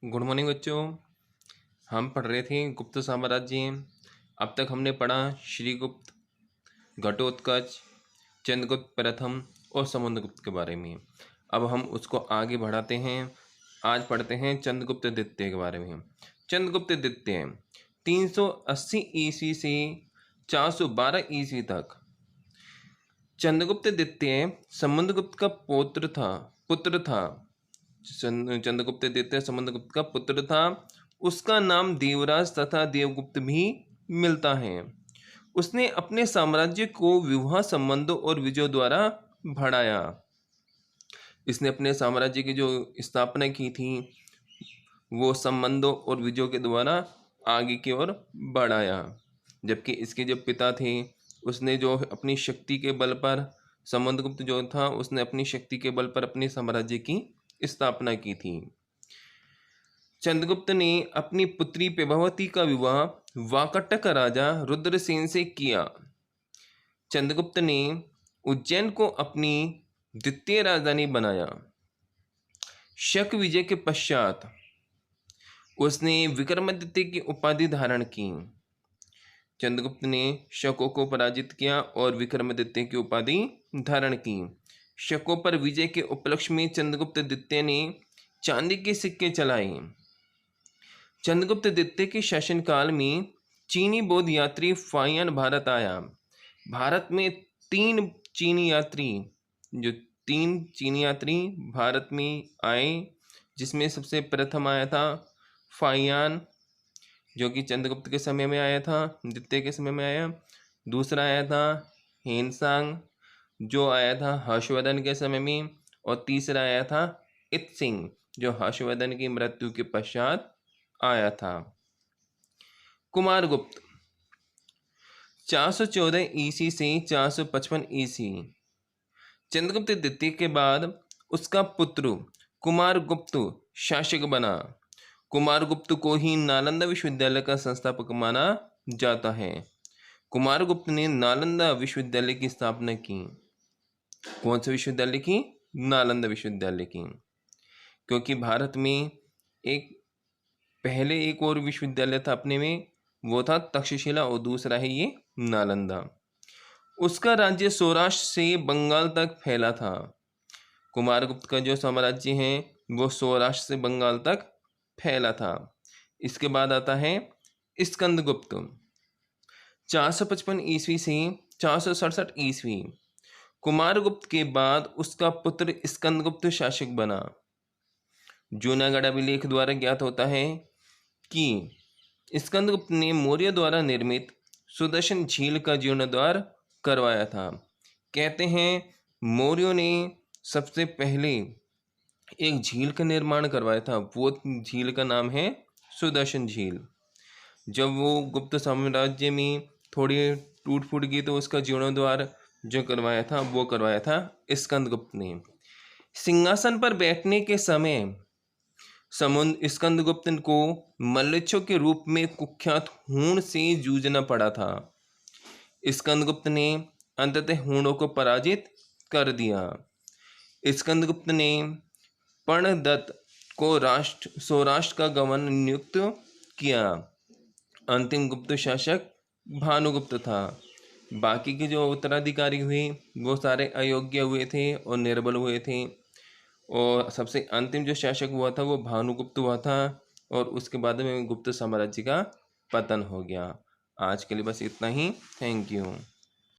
Good morning बच्चों। हम पढ़ रहे थे गुप्त साम्राज्य। अब तक हमने पढ़ा श्रीगुप्त, घटोत्कच, चंद्रगुप्त प्रथम और समुद्रगुप्त के बारे में। अब हम उसको आगे बढ़ाते हैं। आज पढ़ते हैं चंद्रगुप्त द्वितीय के बारे में। चंद्रगुप्त द्वितीय 380 ईस्वी से 412 ईस्वी तक। चंद्रगुप्त द्वितीय समुद्रगुप्त का पुत्र था। चंद्रगुप्त द्वितीय समुद्रगुप्त का पुत्र था। उसका नाम देवराज तथा देवगुप्त भी मिलता है। उसने अपने साम्राज्य को विवाह संबंधों और विजयों द्वारा बढ़ाया। इसने अपने साम्राज्य की जो स्थापना की थी वो संबंधों और विजयों के द्वारा आगे की ओर बढ़ाया। जबकि इसके जो पिता थे उसने जो अपनी शक्ति के बल पर, समुद्रगुप्त जो था उसने अपनी शक्ति के बल पर अपने साम्राज्य की स्थापना की थी। चंद्रगुप्त ने अपनी पुत्री प्रभावती का विवाह वाकाटक राजा रुद्रसेन से किया। चंद्रगुप्त ने उज्जैन को अपनी द्वितीय राजधानी बनाया। शक विजय के पश्चात उसने विक्रमादित्य की उपाधि धारण की। चंद्रगुप्त ने शकों को पराजित किया और विक्रमादित्य की उपाधि धारण की। शकों पर विजय के उपलक्ष्य में चंद्रगुप्त द्वितीय ने चांदी के सिक्के चलाए। चंद्रगुप्त द्वितीय के शासनकाल में चीनी बौद्ध यात्री फाहियान भारत आया। भारत में तीन चीनी यात्री भारत में आए, जिसमें सबसे प्रथम आया था फाहियान, जो कि चंद्रगुप्त के समय में आया था, द्वितीय के समय में आया। दूसरा आया था हेनसांग, जो आया था हर्षवर्धन के समय में। और तीसरा आया था इत्सिंग, जो हर्षवर्धन की मृत्यु के पश्चात आया था। कुमारगुप्त 414 ईस्वी से 455 ईस्वी। चंद्रगुप्त द्वितीय के बाद उसका पुत्र कुमारगुप्त शासक बना। कुमारगुप्त को ही नालंदा विश्वविद्यालय का संस्थापक माना जाता है। कुमारगुप्त ने नालंदा विश्वविद्यालय की स्थापना की। कौन से विश्वविद्यालय की? नालंदा विश्वविद्यालय की। क्योंकि भारत में पहले एक और विश्वविद्यालय था अपने में, वो था तक्षशिला, और दूसरा है ये नालंदा। उसका राज्य सौराष्ट्र से बंगाल तक फैला था। कुमारगुप्त का जो साम्राज्य है वो सौराष्ट्र से बंगाल तक फैला था। इसके बाद आता है स्कंदगुप्त 455 ईस्वी से 467 ईस्वी। कुमारगुप्त के बाद उसका पुत्र स्कंदगुप्त शासक बना। जूनागढ़ अभिलेख द्वारा ज्ञात होता है कि स्कंदगुप्त ने मौर्य द्वारा निर्मित सुदर्शन झील का जीर्णोद्धार करवाया था। कहते हैं मौर्यों ने सबसे पहले एक झील का निर्माण करवाया था। वो झील का नाम है सुदर्शन झील। जब वो गुप्त साम्राज्य में थोड़ी टूट फूट गई तो उसका जीर्णोद्धार जो करवाया था वो करवाया था स्कंदगुप्त ने। सिंहासन पर बैठने के समय स्कंदगुप्त को मल्लेच्छों के रूप में कुख्यात हूण से जूझना पड़ा था। स्कंदगुप्त ने अंततः हूणों को पराजित कर दिया। स्कंदगुप्त ने पर्णदत्त को सौराष्ट्र का गवर्नर नियुक्त किया। अंतिम गुप्त शासक भानुगुप्त था। बाकी के जो उत्तराधिकारी हुए वो सारे अयोग्य हुए थे और निर्बल हुए थे, और सबसे अंतिम जो शासक हुआ था वो भानुगुप्त हुआ था, और उसके बाद में गुप्त साम्राज्य का पतन हो गया। आज के लिए बस इतना ही। Thank you.